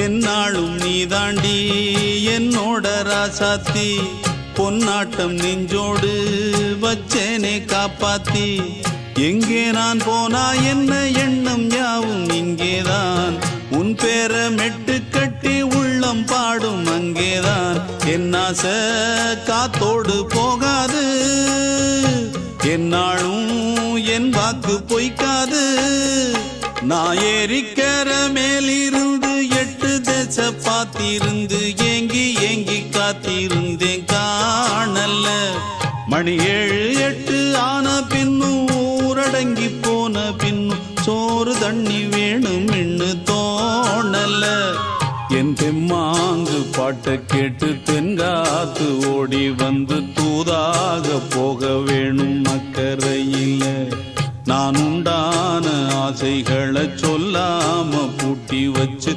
என்னாலும் நீதாண்டி என்னோட ராசாத்தி பொன்னாட்டம் நெஞ்சோடு வச்சேனே காப்பாத்தி எங்கே நான் போனா என்ன எண்ணம் யாவும் இங்கேதான் உன் பேர மெட்டு கட்டி உள்ளம் பாடும் அங்கேதான் என் ஆசை காத்தோடு போகாது என்னாலும் என் வாக்கு பொய்க்காது நான் ஏறிக்கிற மேலிருந்து 8 தேச பார்த்திருந்து ஏங்கி ஏங்கி காத்திருந்தேன் காணல்ல மணி 7 8 ஆன பின்னும் ஊரடங்கி போன பின்னும் சோறு தண்ணி வேணும் என்று தோணல என் தெம்மாங்கு பாட்டை கேட்டு தென்காத்து ஓடி வந்து தூதாக போக வேணும் அக்கறையில் நான் உண்டான ஆசைகளை சொல்லாம பூட்டி வச்சு